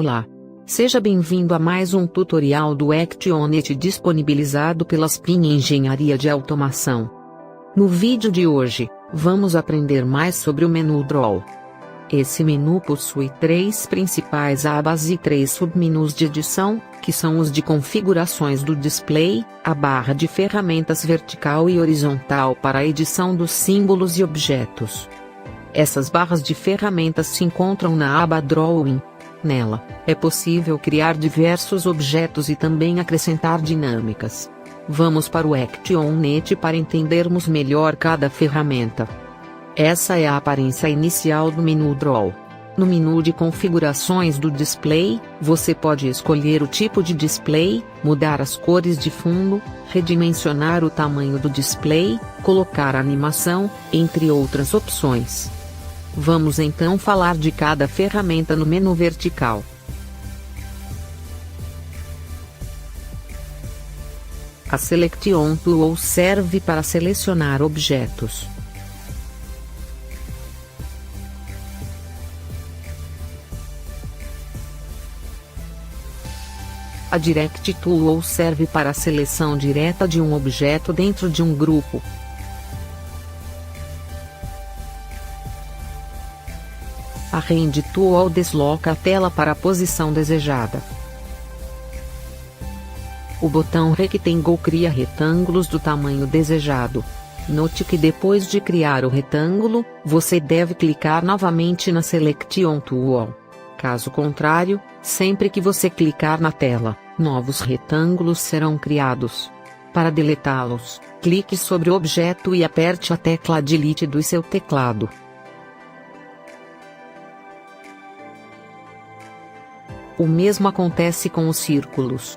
Olá! Seja bem-vindo a mais um tutorial do ActionNet disponibilizado pela Spin Engenharia de Automação. No vídeo de hoje, vamos aprender mais sobre o menu Draw. Esse menu possui 3 principais abas e 3 submenus de edição, que são os de configurações do display, a barra de ferramentas vertical e horizontal para a edição dos símbolos e objetos. Essas barras de ferramentas se encontram na aba Drawing. Nela, é possível criar diversos objetos e também acrescentar dinâmicas. Vamos para o ActionNet para entendermos melhor cada ferramenta. Essa é a aparência inicial do menu Draw. No menu de configurações do display, você pode escolher o tipo de display, mudar as cores de fundo, redimensionar o tamanho do display, colocar animação, entre outras opções. Vamos então falar de cada ferramenta no menu vertical. A Selection Tool serve para selecionar objetos. A Direct Tool serve para a seleção direta de um objeto dentro de um grupo. A Rend Tool desloca a tela para a posição desejada. O botão Rectangle cria retângulos do tamanho desejado. Note que depois de criar o retângulo, você deve clicar novamente na Selection Tool. Caso contrário, sempre que você clicar na tela, novos retângulos serão criados. Para deletá-los, clique sobre o objeto e aperte a tecla Delete do seu teclado. O mesmo acontece com os círculos.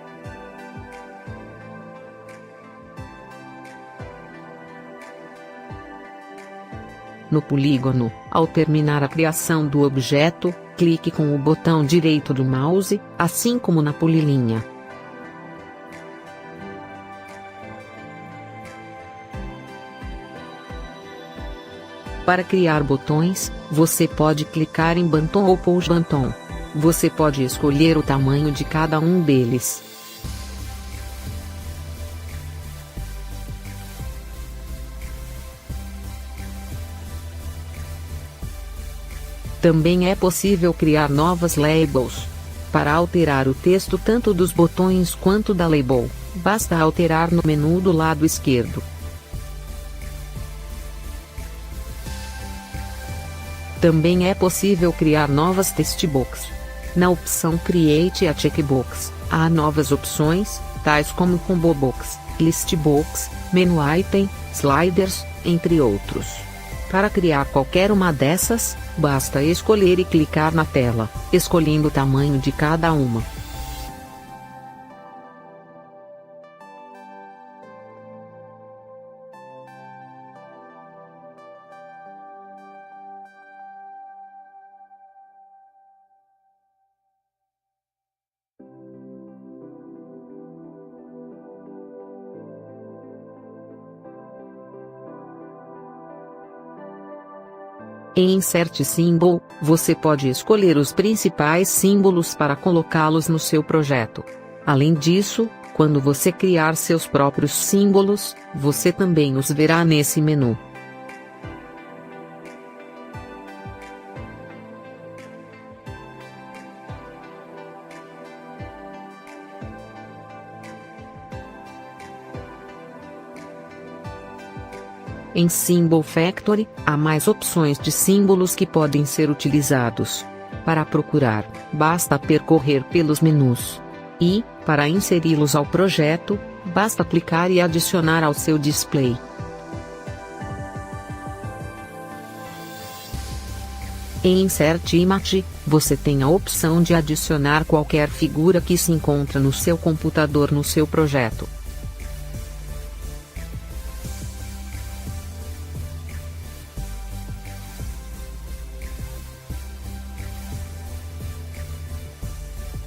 No polígono, ao terminar a criação do objeto, clique com o botão direito do mouse, assim como na polilinha. Para criar botões, você pode clicar em Button ou Push Button. Você pode escolher o tamanho de cada um deles. Também é possível criar novas labels. Para alterar o texto tanto dos botões quanto da label, basta alterar no menu do lado esquerdo. Também é possível criar novas textbox. Na opção Create a Checkbox, há novas opções, tais como Combo Box, List Box, Menu Item, Sliders, entre outros. Para criar qualquer uma dessas, basta escolher e clicar na tela, escolhendo o tamanho de cada uma. Em Insert Symbol, você pode escolher os principais símbolos para colocá-los no seu projeto. Além disso, quando você criar seus próprios símbolos, você também os verá nesse menu. Em Symbol Factory, há mais opções de símbolos que podem ser utilizados. Para procurar, basta percorrer pelos menus. E, para inseri-los ao projeto, basta clicar e adicionar ao seu display. Em Insert Image, você tem a opção de adicionar qualquer figura que se encontra no seu computador no seu projeto.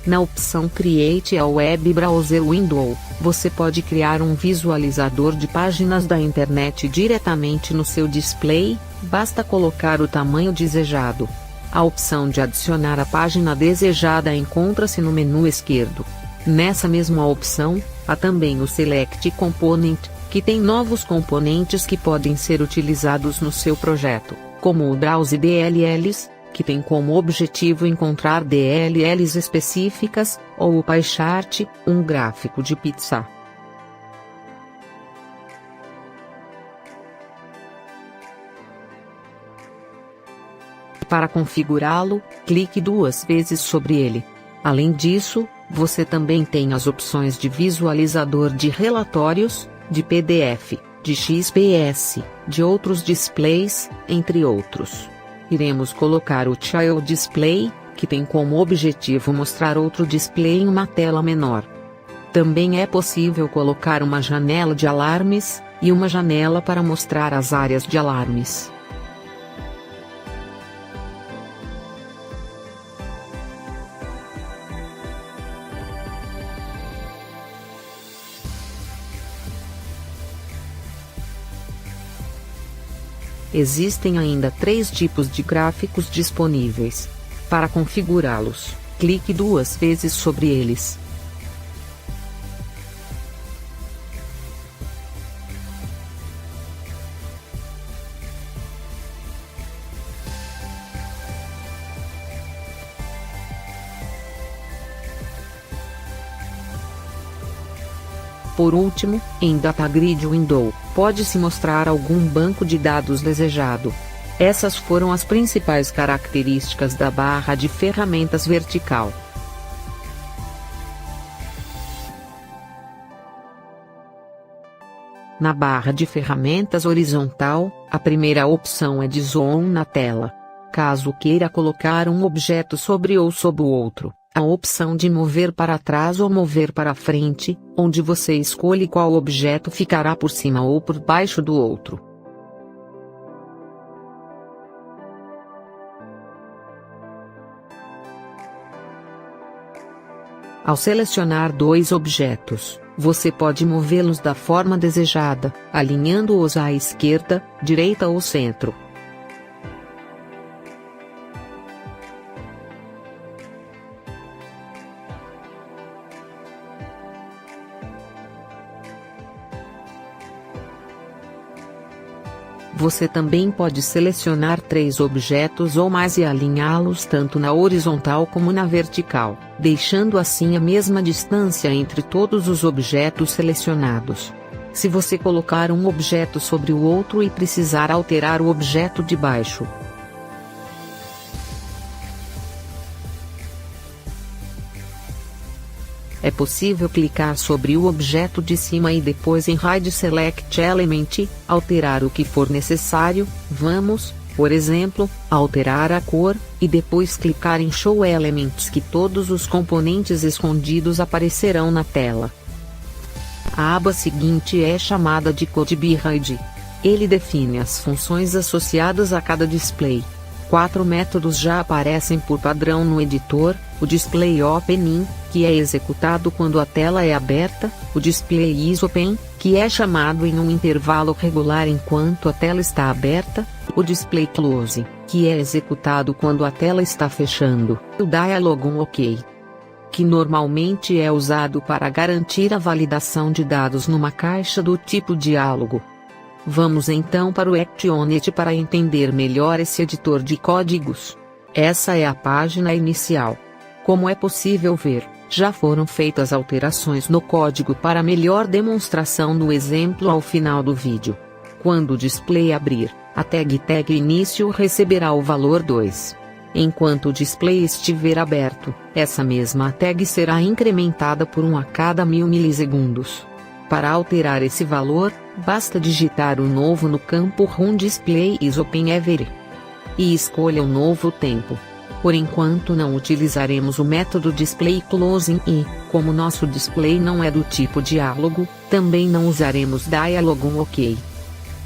Na opção Create a Web Browser Window, você pode criar um visualizador de páginas da internet diretamente no seu display, basta colocar o tamanho desejado. A opção de adicionar a página desejada encontra-se no menu esquerdo. Nessa mesma opção, há também o Select Component, que tem novos componentes que podem ser utilizados no seu projeto, como o Browse DLLs, que tem como objetivo encontrar DLLs específicas, ou o PyChart, um gráfico de pizza. Para configurá-lo, clique 2 vezes sobre ele. Além disso, você também tem as opções de visualizador de relatórios, de PDF, de XPS, de outros displays, entre outros. Iremos colocar o Child Display, que tem como objetivo mostrar outro display em uma tela menor. Também é possível colocar uma janela de alarmes, e uma janela para mostrar as áreas de alarmes. Existem ainda 3 tipos de gráficos disponíveis. Para configurá-los, clique 2 vezes sobre eles. Por último, em Data Grid Window, pode-se mostrar algum banco de dados desejado. Essas foram as principais características da barra de ferramentas vertical. Na barra de ferramentas horizontal, a primeira opção é de Zoom na tela. Caso queira colocar um objeto sobre ou sob o outro, a opção de mover para trás ou mover para frente, onde você escolhe qual objeto ficará por cima ou por baixo do outro. Ao selecionar 2 objetos, você pode movê-los da forma desejada, alinhando-os à esquerda, direita ou centro. Você também pode selecionar 3 objetos ou mais e alinhá-los tanto na horizontal como na vertical, deixando assim a mesma distância entre todos os objetos selecionados. Se você colocar um objeto sobre o outro e precisar alterar o objeto de baixo, é possível clicar sobre o objeto de cima e depois em Hide Select Element, alterar o que for necessário. Vamos, por exemplo, alterar a cor, e depois clicar em Show Elements que todos os componentes escondidos aparecerão na tela. A aba seguinte é chamada de Code Behind. Ele define as funções associadas a cada display. 4 métodos já aparecem por padrão no editor: o Display Opening, que é executado quando a tela é aberta, o Display IsOpen, que é chamado em um intervalo regular enquanto a tela está aberta, o Display Close, que é executado quando a tela está fechando, e o Dialog OK, que normalmente é usado para garantir a validação de dados numa caixa do tipo diálogo. Vamos então para o ActionNet para entender melhor esse editor de códigos. Essa é a página inicial. Como é possível ver, já foram feitas alterações no código para melhor demonstração no exemplo ao final do vídeo. Quando o display abrir, a tag início receberá o valor 2. Enquanto o display estiver aberto, essa mesma tag será incrementada por 1 a cada 1000 milissegundos. Para alterar esse valor, basta digitar o novo no campo Run Display IsOpen Ever e escolha o novo tempo. Por enquanto não utilizaremos o método Display Closing e, como nosso display não é do tipo diálogo, também não usaremos Dialog OK.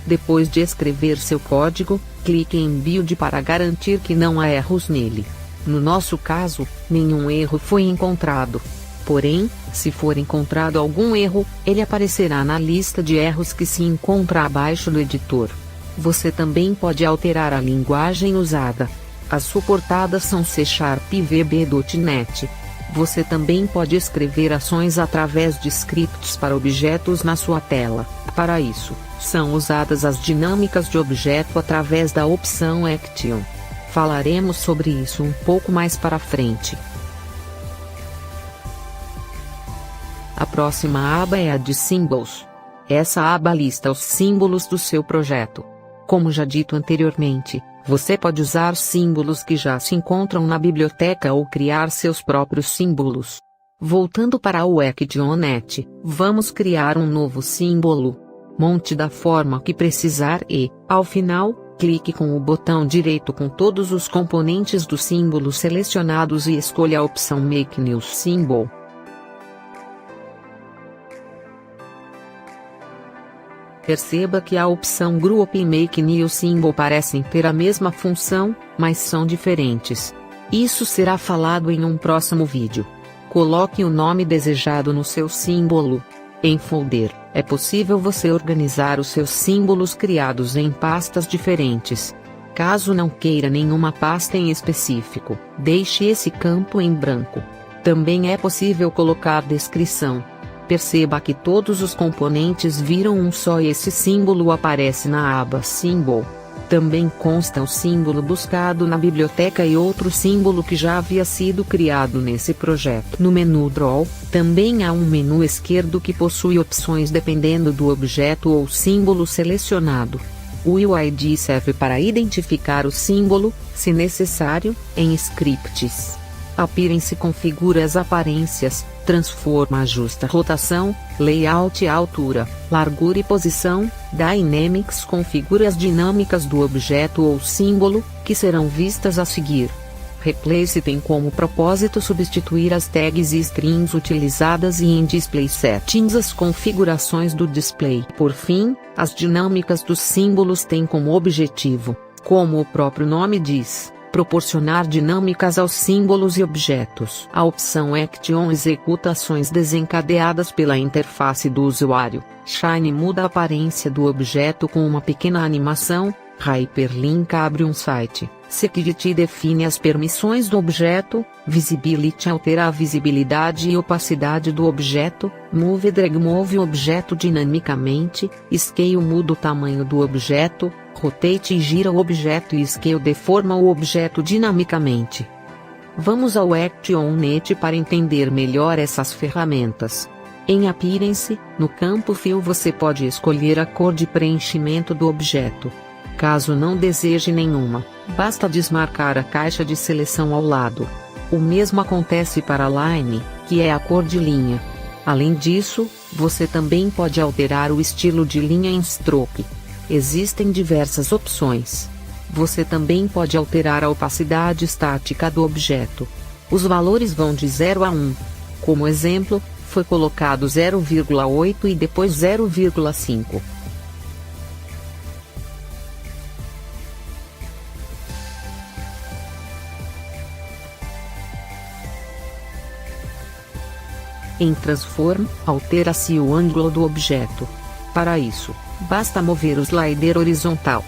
Depois de escrever seu código, clique em Build para garantir que não há erros nele. No nosso caso, nenhum erro foi encontrado. Porém, se for encontrado algum erro, ele aparecerá na lista de erros que se encontra abaixo do editor. Você também pode alterar a linguagem usada. As suportadas são C# e VB.NET. Você também pode escrever ações através de scripts para objetos na sua tela. Para isso, são usadas as dinâmicas de objeto através da opção Action. Falaremos sobre isso um pouco mais para frente. A próxima aba é a de Symbols. Essa aba lista os símbolos do seu projeto. Como já dito anteriormente, você pode usar símbolos que já se encontram na biblioteca ou criar seus próprios símbolos. Voltando para o Action.NET, vamos criar um novo símbolo. Monte da forma que precisar e, ao final, clique com o botão direito com todos os componentes do símbolo selecionados e escolha a opção Make New Symbol. Perceba que a opção Group e Make New Symbol parecem ter a mesma função, mas são diferentes. Isso será falado em um próximo vídeo. Coloque o nome desejado no seu símbolo. Em Folder, é possível você organizar os seus símbolos criados em pastas diferentes. Caso não queira nenhuma pasta em específico, deixe esse campo em branco. Também é possível colocar descrição. Perceba que todos os componentes viram um só e esse símbolo aparece na aba Symbol. Também consta o símbolo buscado na biblioteca e outro símbolo que já havia sido criado nesse projeto. No menu Draw, também há um menu esquerdo que possui opções dependendo do objeto ou símbolo selecionado. O UID serve para identificar o símbolo, se necessário, em scripts. Appearance configura as aparências, transforma, ajusta rotação, layout e altura, largura e posição. Dynamics configura as dinâmicas do objeto ou símbolo, que serão vistas a seguir. Replace tem como propósito substituir as tags e strings utilizadas e em Display Settings as configurações do display. Por fim, as dinâmicas dos símbolos têm como objetivo, como o próprio nome diz, proporcionar dinâmicas aos símbolos e objetos. A opção Action executa ações desencadeadas pela interface do usuário. Shine muda a aparência do objeto com uma pequena animação. Hyperlink abre um site. Security define as permissões do objeto. Visibility altera a visibilidade e opacidade do objeto. Move drag move o objeto dinamicamente. Scale muda o tamanho do objeto. Rotate e gira o objeto e Scale deforma o objeto dinamicamente. Vamos ao Action.NET para entender melhor essas ferramentas. Em Appearance, no campo Fill você pode escolher a cor de preenchimento do objeto. Caso não deseje nenhuma, basta desmarcar a caixa de seleção ao lado. O mesmo acontece para Line, que é a cor de linha. Além disso, você também pode alterar o estilo de linha em Stroke. Existem diversas opções. Você também pode alterar a opacidade estática do objeto. Os valores vão de 0 a 1. Como exemplo, foi colocado 0,8 e depois 0,5. Em Transform, altera-se o ângulo do objeto. Para isso, basta mover o slider horizontal.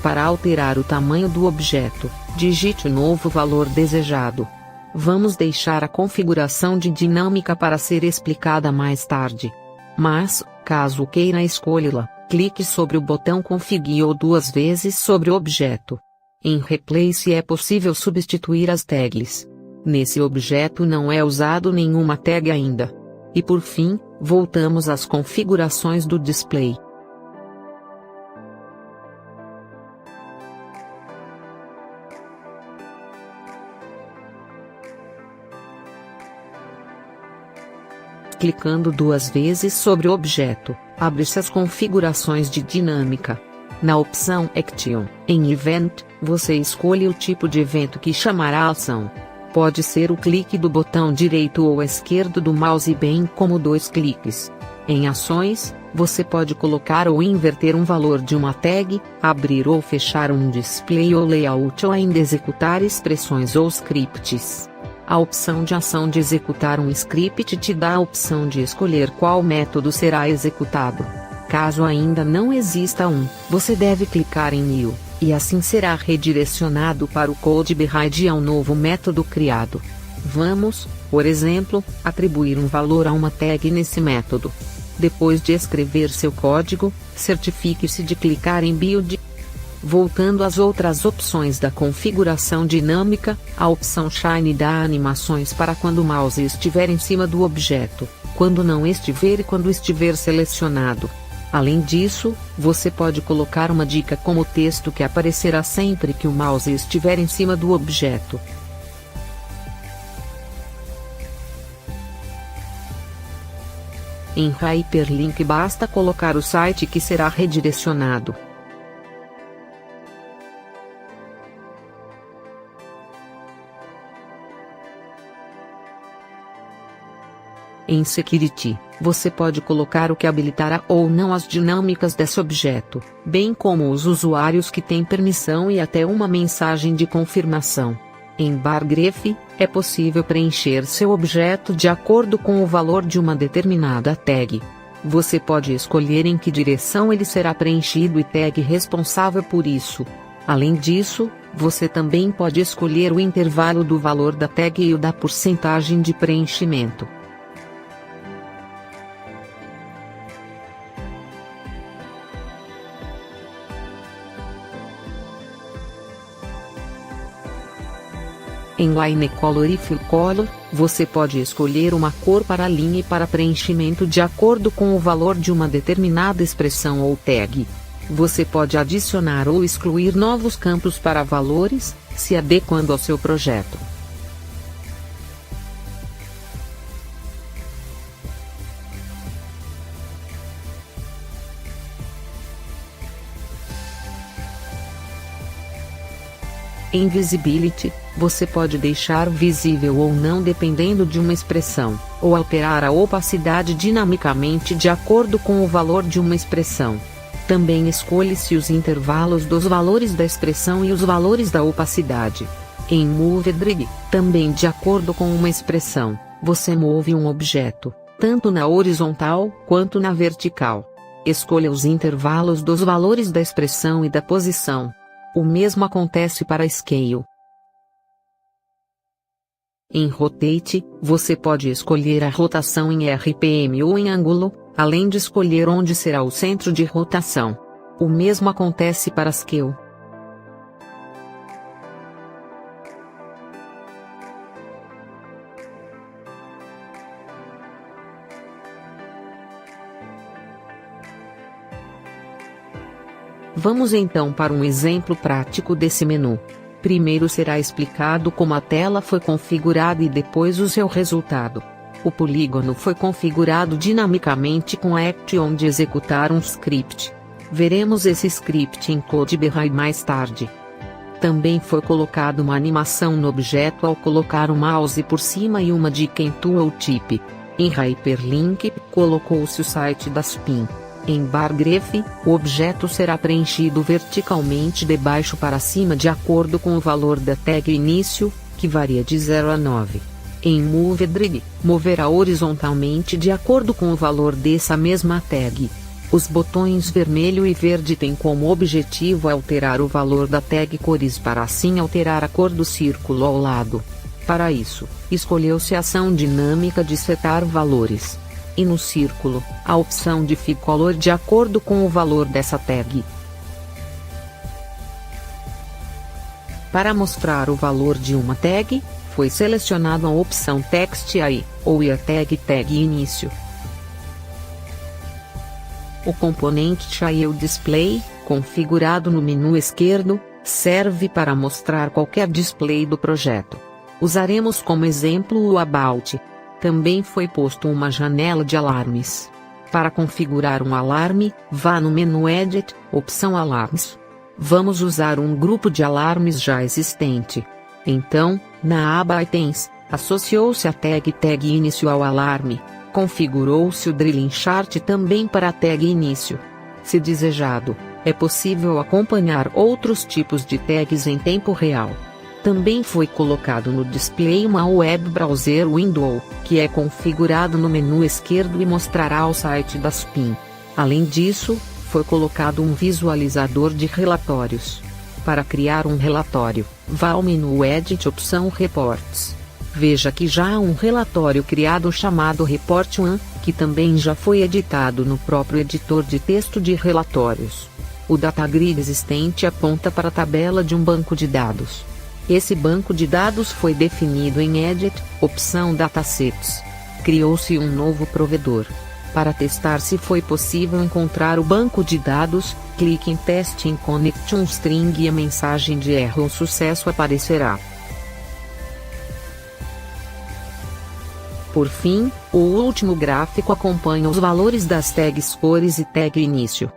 Para alterar o tamanho do objeto, digite o novo valor desejado. Vamos deixar a configuração de dinâmica para ser explicada mais tarde. Mas, caso queira escolhê-la, clique sobre o botão Config ou duas vezes sobre o objeto. Em Replace é possível substituir as tags. Nesse objeto não é usado nenhuma tag ainda. E por fim, voltamos às configurações do display. Clicando duas vezes sobre o objeto, abre-se as configurações de dinâmica. Na opção Action, em Event, você escolhe o tipo de evento que chamará a ação. Pode ser o clique do botão direito ou esquerdo do mouse bem como dois cliques. Em Ações, você pode colocar ou inverter um valor de uma tag, abrir ou fechar um display ou layout ou ainda executar expressões ou scripts. A opção de ação de executar um script te dá a opção de escolher qual método será executado. Caso ainda não exista um, você deve clicar em New, e assim será redirecionado para o Code Behind e ao novo método criado. Vamos, por exemplo, atribuir um valor a uma tag nesse método. Depois de escrever seu código, certifique-se de clicar em Build. Voltando às outras opções da configuração dinâmica, a opção Shine dá animações para quando o mouse estiver em cima do objeto, quando não estiver e quando estiver selecionado. Além disso, você pode colocar uma dica como texto que aparecerá sempre que o mouse estiver em cima do objeto. Em Hyperlink basta colocar o site que será redirecionado. Em Security, você pode colocar o que habilitará ou não as dinâmicas desse objeto, bem como os usuários que têm permissão e até uma mensagem de confirmação. Em Bargraph, é possível preencher seu objeto de acordo com o valor de uma determinada tag. Você pode escolher em que direção ele será preenchido e tag responsável por isso. Além disso, você também pode escolher o intervalo do valor da tag e o da porcentagem de preenchimento. Em Line Color e Fill Color, você pode escolher uma cor para a linha e para preenchimento de acordo com o valor de uma determinada expressão ou tag. Você pode adicionar ou excluir novos campos para valores, se adequando ao seu projeto. Em Visibility, você pode deixar visível ou não dependendo de uma expressão, ou alterar a opacidade dinamicamente de acordo com o valor de uma expressão. Também escolhe-se os intervalos dos valores da expressão e os valores da opacidade. Em Move Drag, também de acordo com uma expressão, você move um objeto, tanto na horizontal quanto na vertical. Escolha os intervalos dos valores da expressão e da posição. O mesmo acontece para Scale. Em Rotate, você pode escolher a rotação em RPM ou em ângulo, além de escolher onde será o centro de rotação. O mesmo acontece para Scale. Vamos então para um exemplo prático desse menu. Primeiro será explicado como a tela foi configurada e depois o seu resultado. O polígono foi configurado dinamicamente com a action de executar um script. Veremos esse script em Code Behind mais tarde. Também foi colocada uma animação no objeto ao colocar o mouse por cima e uma dica em Tooltip. Em Hyperlink, colocou-se o site da Spin. Em Bargraph, o objeto será preenchido verticalmente de baixo para cima de acordo com o valor da tag início, que varia de 0 a 9. Em Move Drag, moverá horizontalmente de acordo com o valor dessa mesma tag. Os botões vermelho e verde têm como objetivo alterar o valor da tag cores para assim alterar a cor do círculo ao lado. Para isso, escolheu-se a ação dinâmica de setar valores. E no círculo, a opção de Fill Color de acordo com o valor dessa tag. Para mostrar o valor de uma tag, foi selecionada a opção Text AI, ou a tag início. O componente Child Display, configurado no menu esquerdo, serve para mostrar qualquer display do projeto. Usaremos como exemplo o About. Também foi posto uma janela de alarmes. Para configurar um alarme, vá no menu Edit, opção Alarms. Vamos usar um grupo de alarmes já existente. Então, na aba Items, associou-se a tag início ao alarme. Configurou-se o Drilling Chart também para a tag início. Se desejado, é possível acompanhar outros tipos de tags em tempo real. Também foi colocado no display uma Web Browser Window, que é configurado no menu esquerdo e mostrará o site da Spin. Além disso, foi colocado um visualizador de relatórios. Para criar um relatório, vá ao menu Edit opção Reports. Veja que já há um relatório criado chamado Report 1, que também já foi editado no próprio editor de texto de relatórios. O DataGrid existente aponta para a tabela de um banco de dados. Esse banco de dados foi definido em Edit, opção Datasets. Criou-se um novo provedor. Para testar se foi possível encontrar o banco de dados, clique em Teste em Connection String e a mensagem de erro ou sucesso aparecerá. Por fim, o último gráfico acompanha os valores das tags cores e tag início.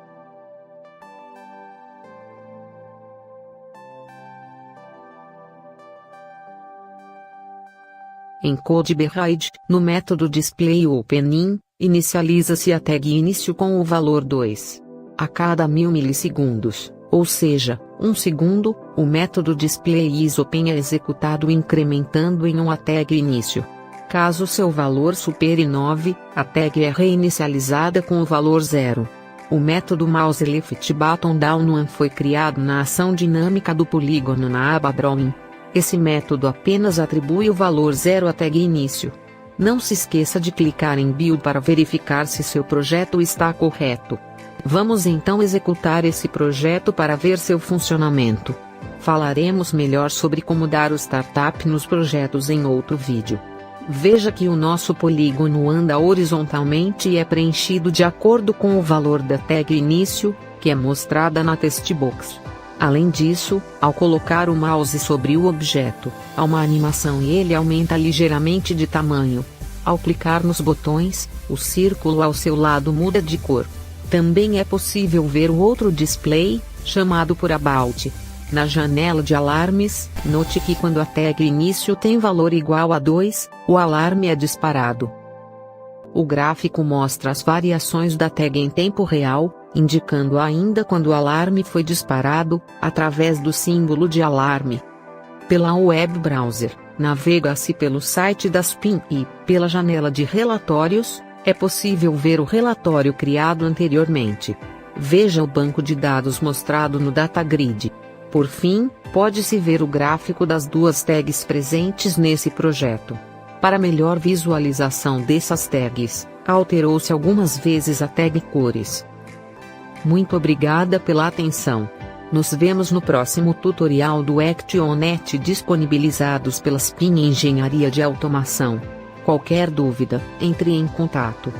Em CodeBehide, no método displayOpening, inicializa-se a tag início com o valor 2. A cada 1000 milissegundos, ou seja, 1 segundo, o método displayIsOpen é executado incrementando em 1 a tag início. Caso seu valor supere 9, a tag é reinicializada com o valor 0. O método MouseLeftButtonDown foi criado na ação dinâmica do polígono na aba Drawing. Esse método apenas atribui o valor 0 à tag início. Não se esqueça de clicar em Build para verificar se seu projeto está correto. Vamos então executar esse projeto para ver seu funcionamento. Falaremos melhor sobre como dar o startup nos projetos em outro vídeo. Veja que o nosso polígono anda horizontalmente e é preenchido de acordo com o valor da tag início, que é mostrada na textbox. Além disso, ao colocar o mouse sobre o objeto, há uma animação e ele aumenta ligeiramente de tamanho. Ao clicar nos botões, o círculo ao seu lado muda de cor. Também é possível ver o outro display, chamado por About. Na janela de alarmes, note que quando a tag início tem valor igual a 2, o alarme é disparado. O gráfico mostra as variações da tag em tempo real, indicando ainda quando o alarme foi disparado, através do símbolo de alarme. Pela web browser, navega-se pelo site da SPIN e, pela janela de relatórios, é possível ver o relatório criado anteriormente. Veja o banco de dados mostrado no DataGrid. Por fim, pode-se ver o gráfico das duas tags presentes nesse projeto. Para melhor visualização dessas tags, alterou-se algumas vezes a tag cores. Muito obrigada pela atenção. Nos vemos no próximo tutorial do ActionNet disponibilizados pela SPIN Engenharia de Automação. Qualquer dúvida, entre em contato.